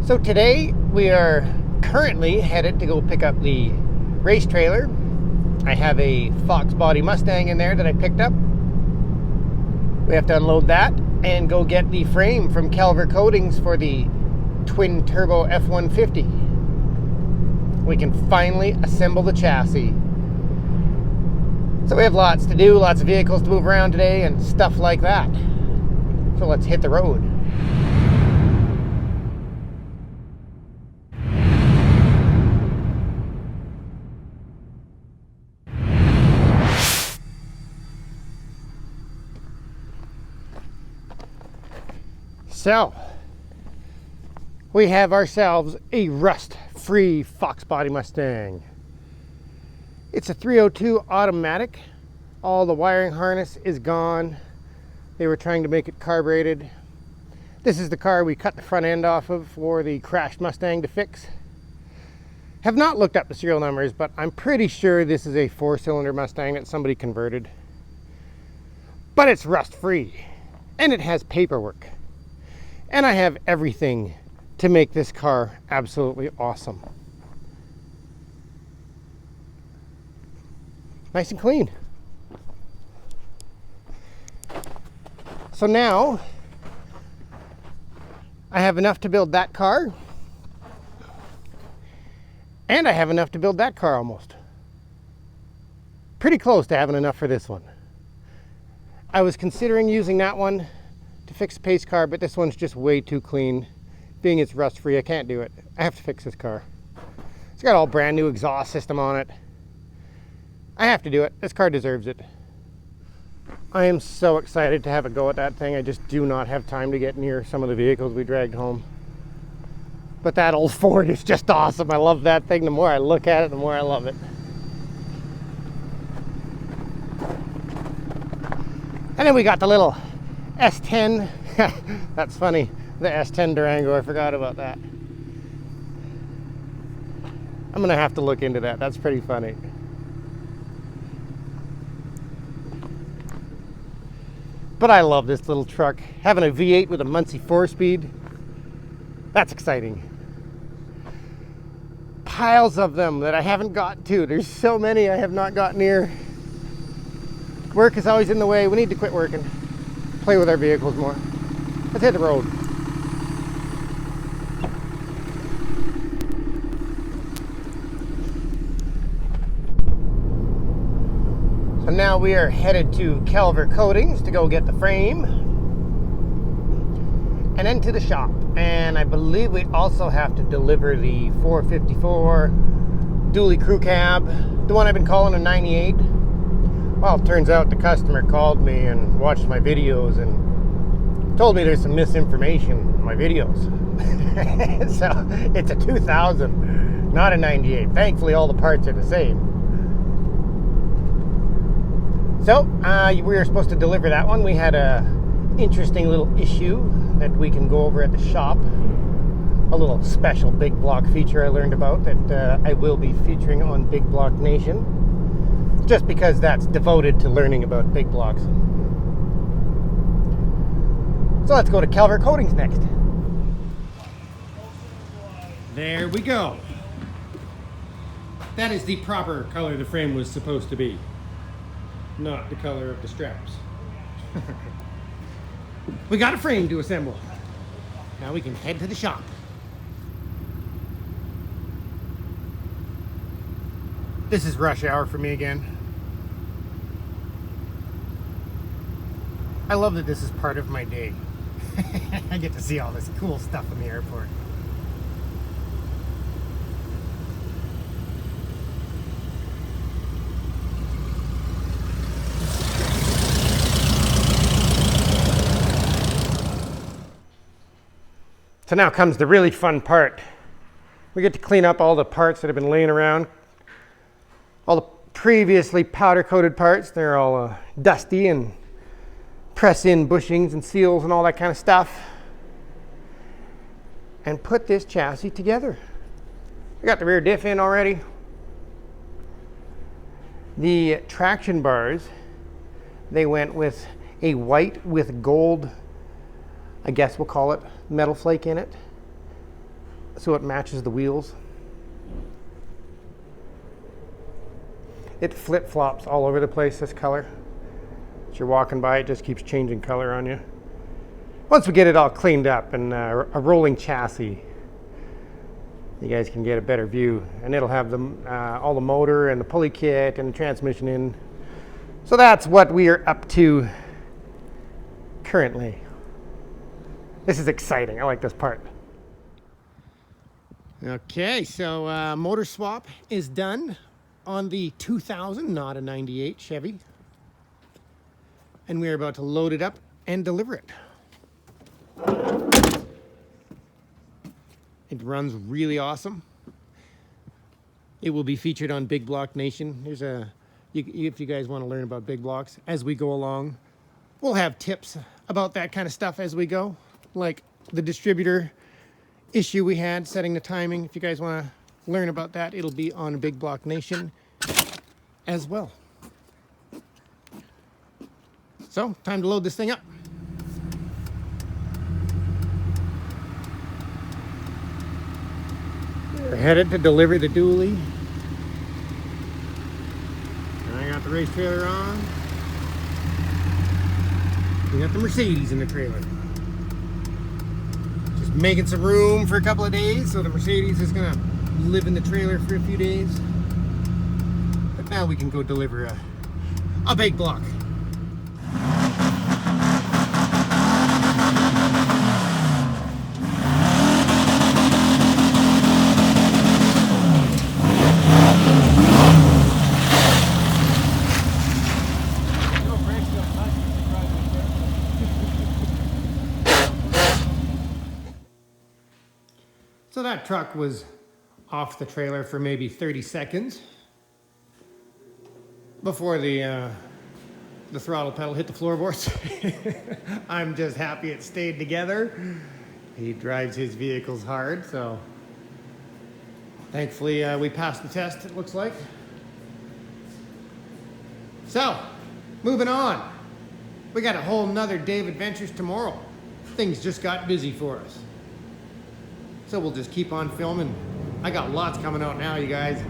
So today we are currently headed to go pick up the race trailer. I have a Foxbody Mustang in there that I picked up. We have to unload that and go get the frame from Calver Coatings for the twin turbo F150. We can finally assemble the chassis. So we have lots to do, lots of vehicles to move around today and stuff like that. So let's hit the road. So, we have ourselves a rust-free Foxbody Mustang. It's a 302 automatic. All the wiring harness is gone. They were trying to make it carbureted. This is the car we cut the front end off of for the crashed Mustang to fix. Have not looked up the serial numbers, but I'm pretty sure this is a 4-cylinder Mustang that somebody converted. But it's rust-free, and it has paperwork. And I have everything to make this car absolutely awesome. Nice and clean. So now, I have enough to build that car. And I have enough to build that car almost. Pretty close to having enough for this one. I was considering using that one to fix the pace car, but this one's just way too clean. Being it's rust free, I can't do it. I have to fix this car. It's got all brand new exhaust system on it. I have to do it. This car deserves it. I am so excited to have a go at that thing. I just do not have time to get near some of the vehicles we dragged home. But that old Ford is just awesome. I love that thing. The more I look at it, the more I love it. And then we got the little S10. That's funny. The S10 Durango, I forgot about that. I'm gonna have to look into that. That's pretty funny. But I love this little truck. Having a V8 with a Muncie 4-speed, that's exciting. Piles of them that I haven't got to. There's so many I have not got near. Work is always in the way. We need to quit working. Play with our vehicles more. Let's hit the road. So now we are headed to Calver Coatings to go get the frame and then to the shop. And I believe we also have to deliver the 454 dually crew cab, the one I've been calling a 98. Well, it turns out the customer called me and watched my videos and told me there's some misinformation in my videos. So it's a 2000, not a 98. Thankfully, all the parts are the same. So we were supposed to deliver that one. We had a interesting little issue that we can go over at the shop. A little special big block feature I learned about that I will be featuring on Big Block Nation. Just because that's devoted to learning about big blocks. So let's go to Calver Coatings next. There we go. That is the proper color the frame was supposed to be. Not the color of the straps. We got a frame to assemble. Now we can head to the shop. This is rush hour for me again. I love that this is part of my day. I get to see all this cool stuff in the airport. So now comes the really fun part. We get to clean up all the parts that have been laying around. All the previously powder-coated parts, they're all dusty and press in bushings and seals and all that kind of stuff. And put this chassis together. I got the rear diff in already. The traction bars, they went with a white with gold, I guess we'll call it, metal flake in it. so it matches the wheels. It flip-flops all over the place, this color. As you're walking by, it just keeps changing color on you. Once we get it all cleaned up and a rolling chassis, you guys can get a better view, and it'll have all the motor and the pulley kit and the transmission in. So that's what we are up to currently. This is exciting. I like this part. Okay, so motor swap is done on the 2000, not a 98 Chevy. And we are about to load it up and deliver it. It runs really awesome. It will be featured on Big Block Nation. There's if you guys want to learn about big blocks as we go along, we'll have tips about that kind of stuff as we go. Like the distributor issue we had, setting the timing. If you guys want to learn about that, it'll be on Big Block Nation as well. So, time to load this thing up. We're headed to deliver the dually. And I got the race trailer on. We got the Mercedes in the trailer. Just making some room for a couple of days, so the Mercedes is gonna live in the trailer for a few days. But now we can go deliver a big block. So that truck was off the trailer for maybe 30 seconds before the throttle pedal hit the floorboards. I'm just happy it stayed together. He drives his vehicles hard, so thankfully we passed the test, it looks like. So, moving on. We got a whole nother day of adventures tomorrow. Things just got busy for us. So we'll just keep on filming. I got lots coming out now, you guys.